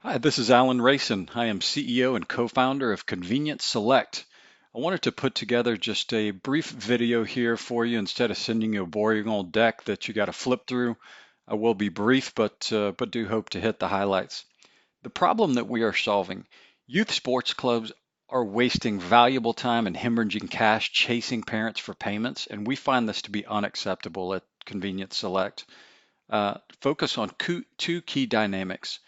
Hi, this is Allan Rayson. I am CEO and co-founder of Convenience Select. I wanted to put together just a brief video here for you instead of sending you a boring old deck that you got to flip through. I will be brief, but do hope to hit the highlights. The problem that we are solving, youth sports clubs are wasting valuable time and hemorrhaging cash chasing parents for payments, and we find this to be unacceptable at Convenience Select. Focus on two key dynamics.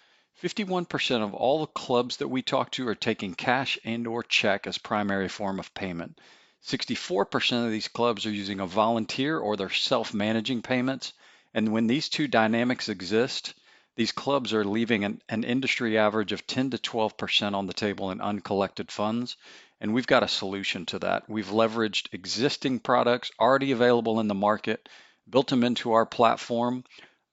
51% of all the clubs that we talk to are taking cash and or check as primary form of payment. 64% of these clubs are using a volunteer or they're self-managing payments. And when these two dynamics exist, these clubs are leaving an industry average of 10 to 12% on the table in uncollected funds. And we've got a solution to that. We've leveraged existing products already available in the market, built them into our platform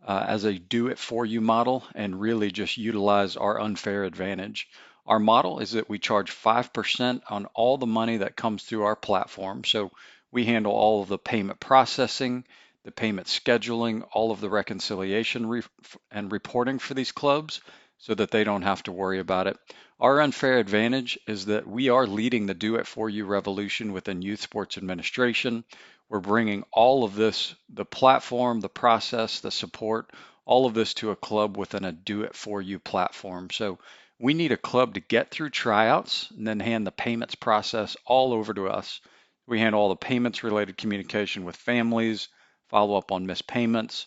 as a do-it-for-you model and really just utilize our unfair advantage. Our model is that we charge 5% on all the money that comes through our platform. So we handle all of the payment processing, the payment scheduling, all of the reconciliation and reporting for these clubs so that they don't have to worry about it. Our unfair advantage is that we are leading the do-it-for-you revolution within youth sports administration. We're bringing all of this, the platform, the process, the support, all of this to a club within a do-it-for-you platform. So we need a club to get through tryouts and then hand the payments process all over to us. We handle all the payments related communication with families, follow up on missed payments.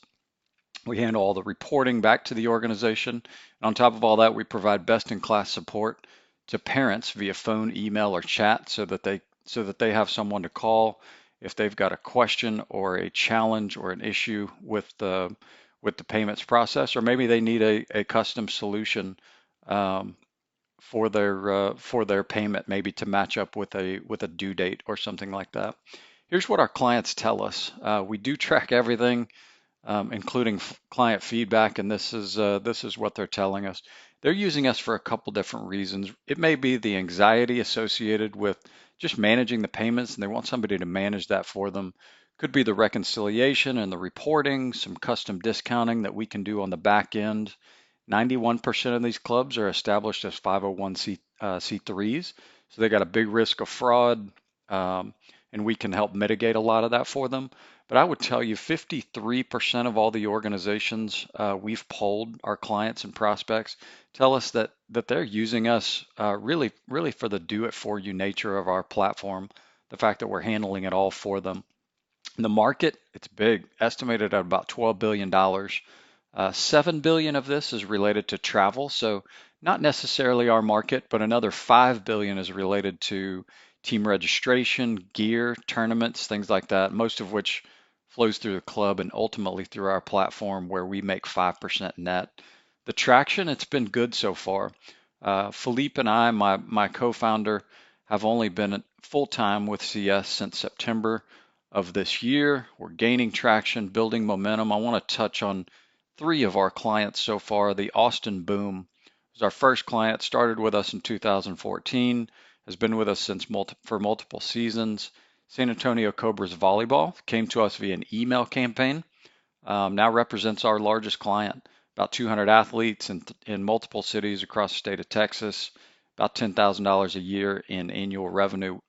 We handle all the reporting back to the organization. And on top of all that, we provide best-in-class support to parents via phone, email, or chat so that they have someone to call if they've got a question or a challenge or an issue with the payments process, or maybe they need a custom solution for their payment, maybe to match up with a due date or something like that. Here's what our clients tell us. We do track everything, including client feedback, and this is what they're telling us. They're using us for a couple different reasons. It may be the anxiety associated with just managing the payments, and they want somebody to manage that for them. Could be the reconciliation and the reporting, some custom discounting that we can do on the back end. 91% of these clubs are established as 501c3s, so they got a big risk of fraud, and we can help mitigate a lot of that for them. But I would tell you 53% of all the organizations we've polled, our clients and prospects, tell us that they're using us really for the do-it-for-you nature of our platform, the fact that we're handling it all for them. The market, it's big, estimated at about $12 billion. $7 billion of this is related to travel, so not necessarily our market, but another $5 billion is related to team registration, gear, tournaments, things like that, most of which flows through the club and ultimately through our platform where we make 5% net. The traction, it's been good so far. Philippe and I, my co-founder, have only been full-time with CS since September of this year. We're gaining traction, building momentum. I want to touch on three of our clients so far. The Austin Boom was our first client, started with us in 2014, has been with us for multiple seasons. San Antonio Cobras Volleyball came to us via an email campaign. Now represents our largest client, about 200 athletes in multiple cities across the state of Texas, about $10,000 a year in annual revenue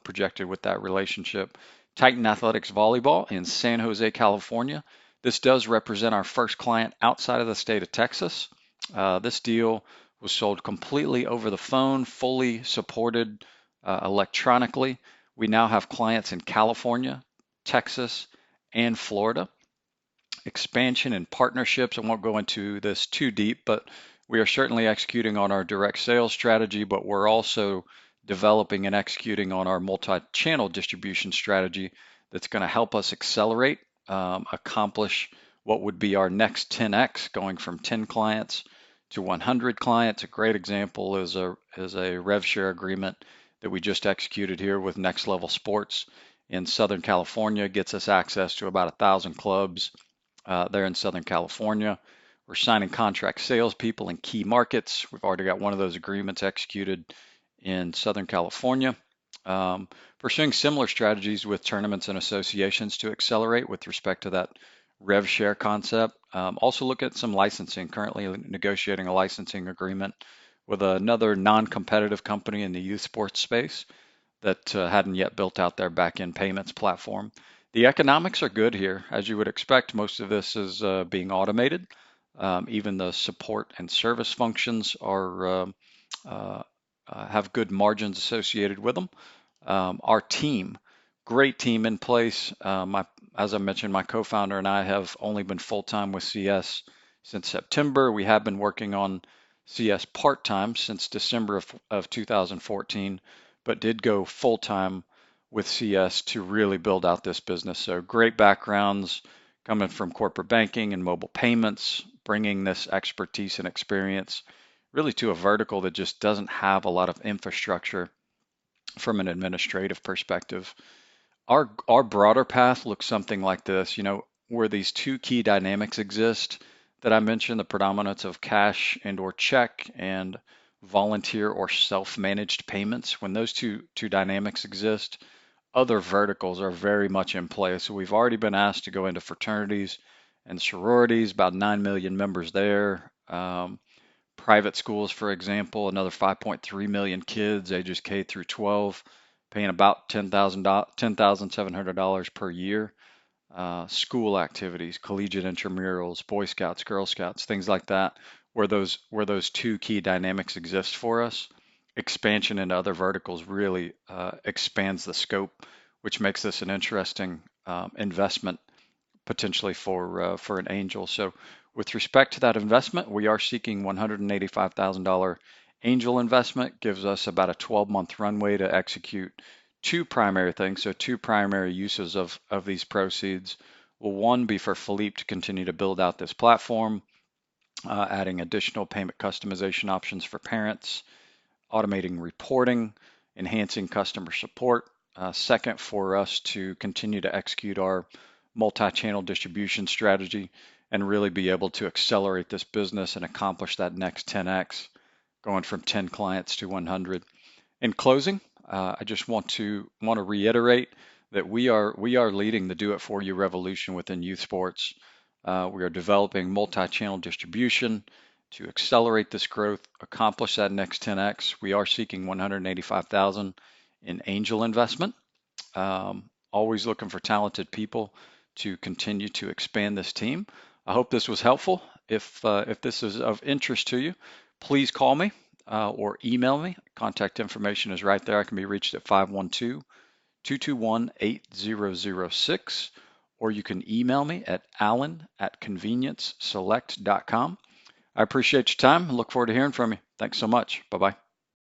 projected with that relationship. Titan Athletics Volleyball in San Jose, California. This does represent our first client outside of the state of Texas. This deal was sold completely over the phone, fully supported electronically. We now have clients in California, Texas, and Florida. Expansion and partnerships, I won't go into this too deep, but we are certainly executing on our direct sales strategy, but we're also developing and executing on our multi-channel distribution strategy that's going to help us accelerate, accomplish what would be our next 10x, going from 10 clients to 100 clients. A great example is a rev share agreement that we just executed here with Next Level Sports in Southern California. Gets us access to about 1,000 clubs there in Southern California. We're signing contract salespeople in key markets. We've already got one of those agreements executed in Southern California. Pursuing similar strategies with tournaments and associations to accelerate with respect to that rev share concept. Also look at some licensing. Currently negotiating a licensing agreement with another non-competitive company in the youth sports space that hadn't yet built out their back-end payments platform. The economics are good here. As you would expect, most of this is being automated. Even the support and service functions uh, have good margins associated with them. Our team, great team in place. As I mentioned, my co-founder and I have only been full-time with CS since September. We have been working on CS part-time since December of 2014, but did go full-time with CS to really build out this business. So great backgrounds coming from corporate banking and mobile payments, bringing this expertise and experience really to a vertical that just doesn't have a lot of infrastructure from an administrative perspective. Our broader path looks something like this, where these two key dynamics exist that I mentioned, the predominance of cash and or check and volunteer or self-managed payments. When those two dynamics exist, other verticals are very much in play. So we've already been asked to go into fraternities and sororities, about 9 million members there. Private schools, for example, another 5.3 million kids ages K through 12, paying about $10,700 per year. School activities, collegiate intramurals, Boy Scouts, Girl Scouts, things like that, where those two key dynamics exist for us. Expansion into other verticals really expands the scope, which makes this an interesting investment potentially for an angel. So with respect to that investment, we are seeking $185,000 angel investment, gives us about a 12-month runway to execute two primary things. So two primary uses of these proceeds will, one, be for Philippe to continue to build out this platform, adding additional payment customization options for parents, automating reporting, enhancing customer support. Second, for us to continue to execute our multi-channel distribution strategy and really be able to accelerate this business and accomplish that next 10x, going from 10 clients to 100. In closing, I just want to reiterate that we are leading the do it for you revolution within youth sports. We are developing multi-channel distribution to accelerate this growth, accomplish that next 10x. We are seeking 185,000 in angel investment. Always looking for talented people to continue to expand this team. I hope this was helpful. If this is of interest to you, please call me or email me. Contact information is right there. I can be reached at 512-221-8006, or you can email me at allan@convenienceselect.com. I appreciate your time and look forward to hearing from you. Thanks so much. Bye-bye.